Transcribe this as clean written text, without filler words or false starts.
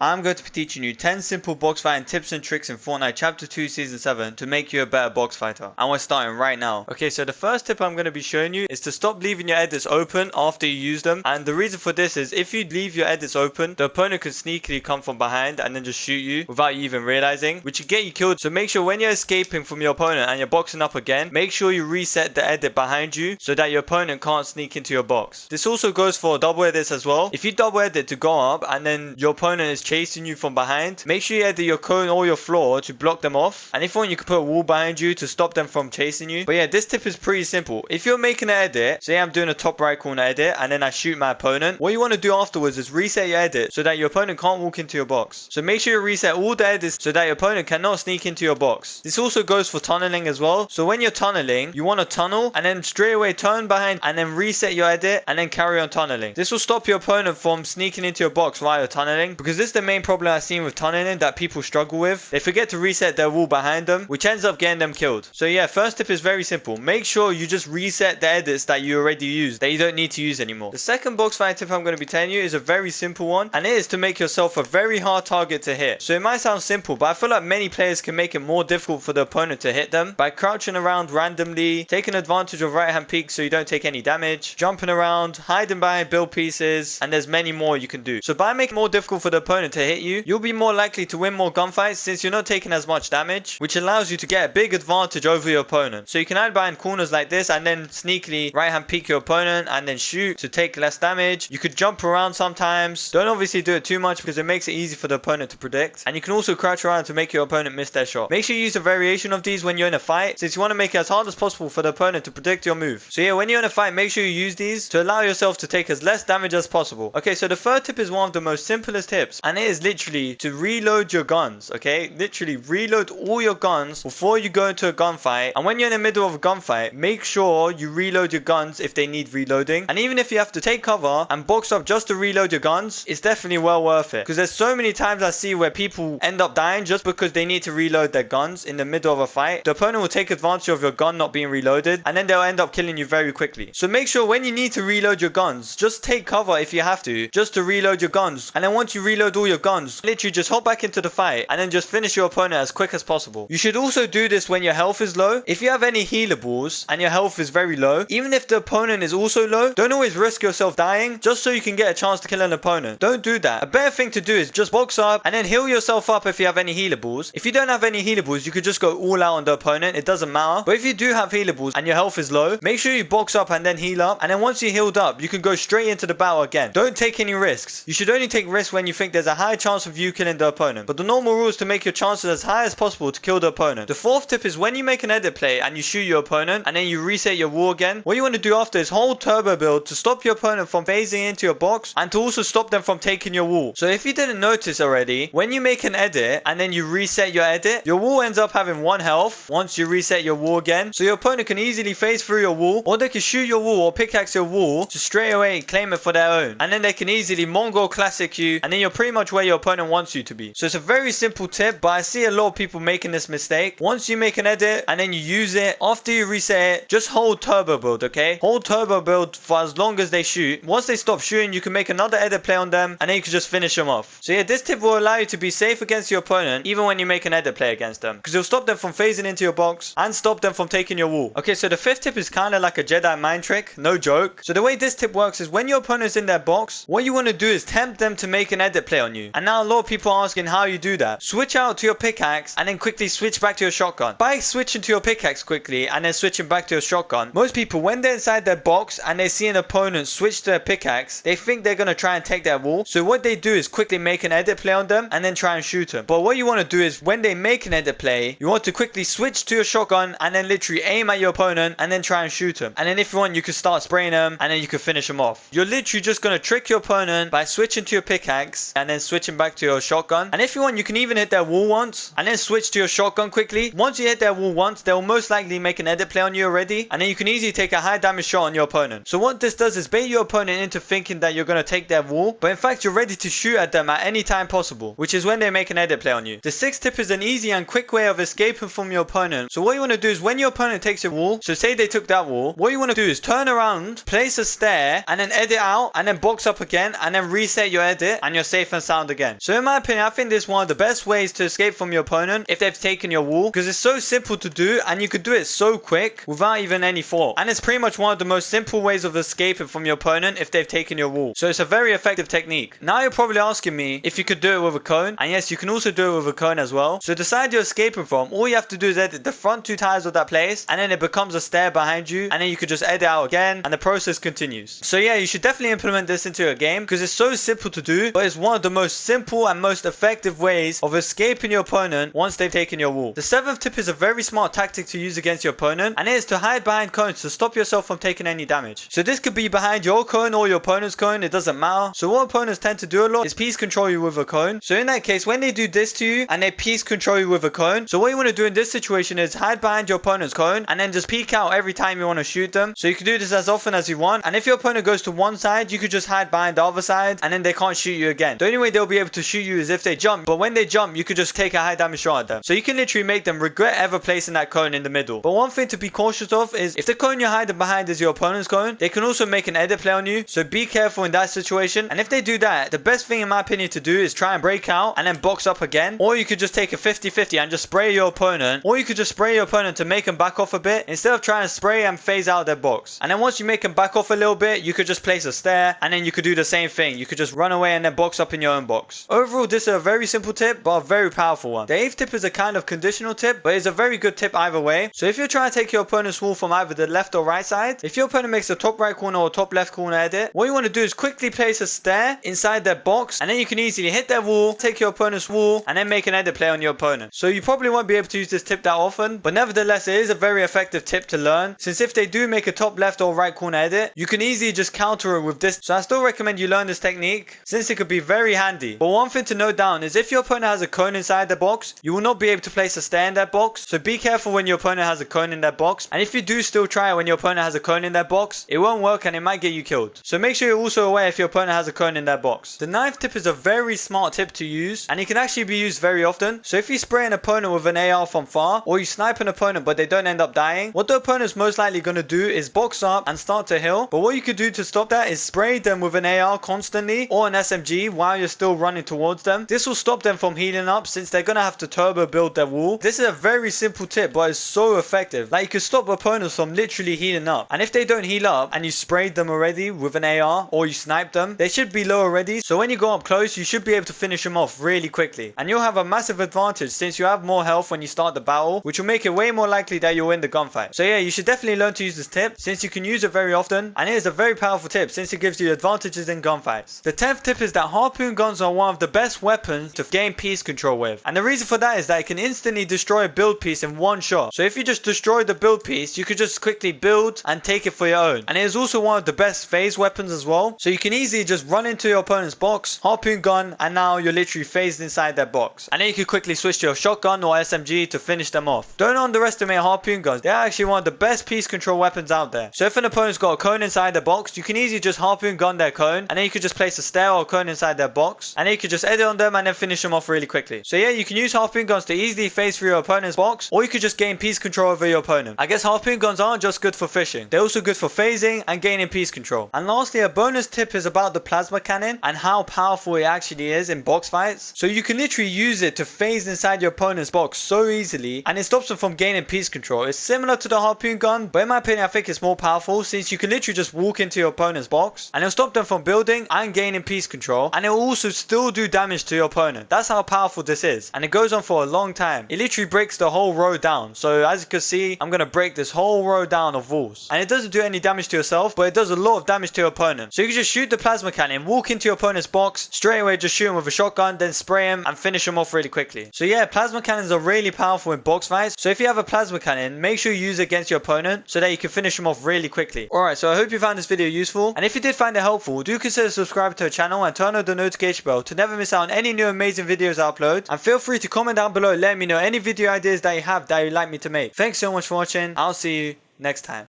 I'm going to be teaching you 10 simple box fighting tips and tricks in Fortnite Chapter 2 Season 7 to make you a better box fighter. And we're starting right now. Okay, so the first tip I'm going to be showing you is to stop leaving your edits open after you use them. And the reason for this is if you leave your edits open, the opponent can sneakily come from behind and then just shoot you without you even realizing, which could get you killed. So make sure when you're escaping from your opponent and you're boxing up again, make sure you reset the edit behind you so that your opponent can't sneak into your box. This also goes for double edits as well. If you double edit to go up and then your opponent is chasing you from behind, make sure you edit your cone or your floor to block them off. And if you want, you can put a wall behind you to stop them from chasing you. But yeah, this tip is pretty simple. If you're making an edit, say I'm doing a top right corner edit and then I shoot my opponent, what you want to do afterwards is reset your edit so that your opponent can't walk into your box. So make sure you reset all the edits so that your opponent cannot sneak into your box. This also goes for tunneling as well. So when you're tunneling, you want to tunnel and then straight away turn behind and then reset your edit and then carry on tunneling. This will stop your opponent from sneaking into your box while you're tunneling, because this is the main problem I've seen with tunneling that people struggle with. They forget to reset their wall behind them, which ends up getting them killed. So yeah, first tip is very simple. Make sure you just reset the edits that you already used, that you don't need to use anymore. The second box fight tip I'm going to be telling you is a very simple one, and it is to make yourself a very hard target to hit. So it might sound simple, but I feel like many players can make it more difficult for the opponent to hit them by crouching around randomly, taking advantage of right hand peek so you don't take any damage, jumping around, hiding behind build pieces, and there's many more you can do. So by making it more difficult for the opponent to hit you, you'll be more likely to win more gunfights since you're not taking as much damage, which allows you to get a big advantage over your opponent. So you can hide behind corners like this and then sneakily right hand peek your opponent and then shoot to take less damage. You could jump around sometimes. Don't obviously do it too much because it makes it easy for the opponent to predict. And you can also crouch around to make your opponent miss their shot. Make sure you use a variation of these when you're in a fight, since you want to make it as hard as possible for the opponent to predict your move. So yeah, when you're in a fight, make sure you use these to allow yourself to take as less damage as possible. Okay, so the third tip is one of the most simplest tips, and it is literally to reload your guns. Okay, literally reload all your guns before you go into a gunfight. And when you're in the middle of a gunfight, make sure you reload your guns if they need reloading. And even if you have to take cover and box up just to reload your guns, it's definitely well worth it, because there's so many times I see where people end up dying just because they need to reload their guns in the middle of a fight. The opponent will take advantage of your gun not being reloaded, and then they'll end up killing you very quickly. So make sure when you need to reload your guns, just take cover if you have to, just to reload your guns. And then once you reload all your guns, literally just hop back into the fight and then just finish your opponent as quick as possible. You should also do this when your health is low. If you have any healables and your health is very low, even if the opponent is also low, don't always risk yourself dying just so you can get a chance to kill an opponent. Don't do that. A better thing to do is just box up and then heal yourself up if you have any healables. If you don't have any healables, you could just go all out on the opponent. It doesn't matter. But if you do have healables and your health is low, make sure you box up and then heal up. And then once you healed up, you can go straight into the battle again. Don't take any risks. You should only take risks when you think there's a high chance of you killing the opponent. But the normal rule is to make your chances as high as possible to kill the opponent. The fourth tip is when you make an edit play and you shoot your opponent and then you reset your wall again, what you want to do after is hold turbo build to stop your opponent from phasing into your box and to also stop them from taking your wall. So if you didn't notice already, when you make an edit and then you reset your edit, your wall ends up having 1 health once you reset your wall again. So your opponent can easily phase through your wall, or they can shoot your wall or pickaxe your wall to straight away claim it for their own. And then they can easily Mongol classic you, and then you're pretty much where your opponent wants you to be. So it's a very simple tip, but I see a lot of people making this mistake. Once you make an edit and then you use it, after you reset it, just hold turbo build, okay? Hold turbo build for as long as they shoot. Once they stop shooting, you can make another edit play on them and then you can just finish them off. So yeah, this tip will allow you to be safe against your opponent even when you make an edit play against them, because it'll stop them from phasing into your box and stop them from taking your wall. Okay, so the fifth tip is kind of like a Jedi mind trick, no joke. So the way this tip works is when your opponent's in their box, what you want to do is tempt them to make an edit play on you. And now a lot of people are asking how you do that. Switch out to your pickaxe and then quickly switch back to your shotgun. By switching to your pickaxe quickly and then switching back to your shotgun, most people, when they're inside their box and they see an opponent switch to their pickaxe, they think they're going to try and take their wall. So what they do is quickly make an edit play on them and then try and shoot them. But what you want to do is when they make an edit play, you want to quickly switch to your shotgun and then literally aim at your opponent and then try and shoot them. And then if you want, you can start spraying them and then you can finish them off. You're literally just going to trick your opponent by switching to your pickaxe and then switching back to your shotgun. And if you want, you can even hit their wall once and then switch to your shotgun quickly. Once you hit their wall once, they'll most likely make an edit play on you already, and then you can easily take a high damage shot on your opponent. So what this does is bait your opponent into thinking that you're going to take their wall, but in fact you're ready to shoot at them at any time possible, which is when they make an edit play on you. The sixth tip is an easy and quick way of escaping from your opponent. So what you want to do is when your opponent takes your wall, so say they took that wall, what you want to do is turn around, place a stair, and then edit out, and then box up again, and then reset your edit, and you're safe and sound again. So in my opinion, I think this is one of the best ways to escape from your opponent if they've taken your wall, because it's so simple to do and you could do it so quick without even any thought. And it's pretty much one of the most simple ways of escaping from your opponent if they've taken your wall. So it's a very effective technique. Now you're probably asking me if you could do it with a cone, and yes, you can also do it with a cone as well. So the side you're escaping from, all you have to do is edit the front 2 tires of that place, and then it becomes a stair behind you, and then you could just edit out again, and the process continues. So yeah, you should definitely implement this into your game, because it's so simple to do, but it's one of the most simple and most effective ways of escaping your opponent once they've taken your wall. The 7th tip is a very smart tactic to use against your opponent, and it is to hide behind cones to stop yourself from taking any damage. So this could be behind your cone or your opponent's cone, it doesn't matter. So what opponents tend to do a lot is piece control you with a cone. So in that case, when they do this to you and they piece control you with a cone, so what you want to do in this situation is hide behind your opponent's cone and then just peek out every time you want to shoot them. So you can do this as often as you want, and if your opponent goes to one side, you could just hide behind the other side and then they can't shoot you again. The only way they'll be able to shoot you is if they jump, but when they jump, you could just take a high damage shot at them. So you can literally make them regret ever placing that cone in the middle. But one thing to be cautious of is if the cone you're hiding behind is your opponent's cone, they can also make an edit play on you. So be careful in that situation. And if they do that, the best thing in my opinion to do is try and break out and then box up again. Or you could just take a 50-50 and just spray your opponent. Or you could just spray your opponent to make them back off a bit instead of trying to spray and phase out their box. And then once you make them back off a little bit, you could just place a stair and then you could do the same thing. You could just run away and then box up in your own box. Overall, this is a very simple tip, but a very powerful one. The 8th tip is a kind of conditional tip, but it's a very good tip either way. So if you're trying to take your opponent's wall from either the left or right side, if your opponent makes a top right corner or top left corner edit, what you want to do is quickly place a stair inside their box, and then you can easily hit their wall, take your opponent's wall, and then make an edit play on your opponent. So you probably won't be able to use this tip that often, but nevertheless it is a very effective tip to learn, since if they do make a top left or right corner edit, you can easily just counter it with this. So I still recommend you learn this technique, since it could be very handy. But one thing to note down is if your opponent has a cone inside the box, you will not be able to place a stair in that box. So be careful when your opponent has a cone in that box, and if you do still try it when your opponent has a cone in that box, it won't work and it might get you killed. So make sure you're also aware if your opponent has a cone in that box. The 9th tip is a very smart tip to use, and it can actually be used very often. So if you spray an opponent with an AR from far, or you snipe an opponent but they don't end up dying, what the opponent's most likely going to do is box up and start to heal. But what you could do to stop that is spray them with an AR constantly or an SMG while you're still running towards them. This will stop them from healing up, since they're going to have to turbo build their wall. This is a very simple tip, but it's so effective. Like, you can stop opponents from literally healing up, and if they don't heal up and you sprayed them already with an AR or you sniped them, they should be low already. So when you go up close, you should be able to finish them off really quickly, and you'll have a massive advantage since you have more health when you start the battle, which will make it way more likely that you'll win the gunfight. So yeah, you should definitely learn to use this tip, since you can use it very often, and it is a very powerful tip since it gives you advantages in gunfights. The 10th tip is that harpoon guns are one of the best weapons to gain piece control with, and the reason for that is that it can instantly destroy a build piece in one shot. So if you just destroy the build piece, you could just quickly build and take it for your own. And it is also one of the best phase weapons as well. So you can easily just run into your opponent's box, harpoon gun, and now you're literally phased inside their box. And then you can quickly switch to your shotgun or SMG to finish them off. Don't underestimate harpoon guns. They're actually one of the best piece control weapons out there. So if an opponent's got a cone inside their box, you can easily just harpoon gun their cone, and then you could just place a stair or a cone inside their box, and then you could just edit on them and then finish them off really quickly. So yeah, you can use harpoon guns to easily phase through your opponent's box, or you could just gain piece control over your opponent. I guess harpoon guns aren't just good for fishing, they're also good for phasing and gaining piece control. And lastly, a bonus tip is about the plasma cannon and how powerful it actually is in box fights. So you can literally use it to phase inside your opponent's box so easily, and it stops them from gaining piece control. It's similar to the harpoon gun, but in my opinion I think it's more powerful, since you can literally just walk into your opponent's box and it'll stop them from building and gaining piece control, and it will also still do damage to your opponent. That's how powerful this is, and it goes on for a long time. It literally breaks the whole row down. So as you can see, I'm going to break this whole row down of walls, and it doesn't do any damage to yourself, but it does a lot of damage to your opponent. So you can just shoot the plasma cannon, walk into your opponent's box, straight away just shoot him with a shotgun, then spray him and finish him off really quickly. So yeah, plasma cannons are really powerful in box fights. So if you have a plasma cannon, make sure you use it against your opponent so that you can finish him off really quickly. Alright, so I hope you found this video useful, and if you did find it helpful, do consider subscribing to the channel and turn on the notification bell to never miss out on any new amazing videos I upload. And feel free to comment down below letting me know any video ideas that you have that you'd like me to make. Thanks so much for watching. I'll see you next time.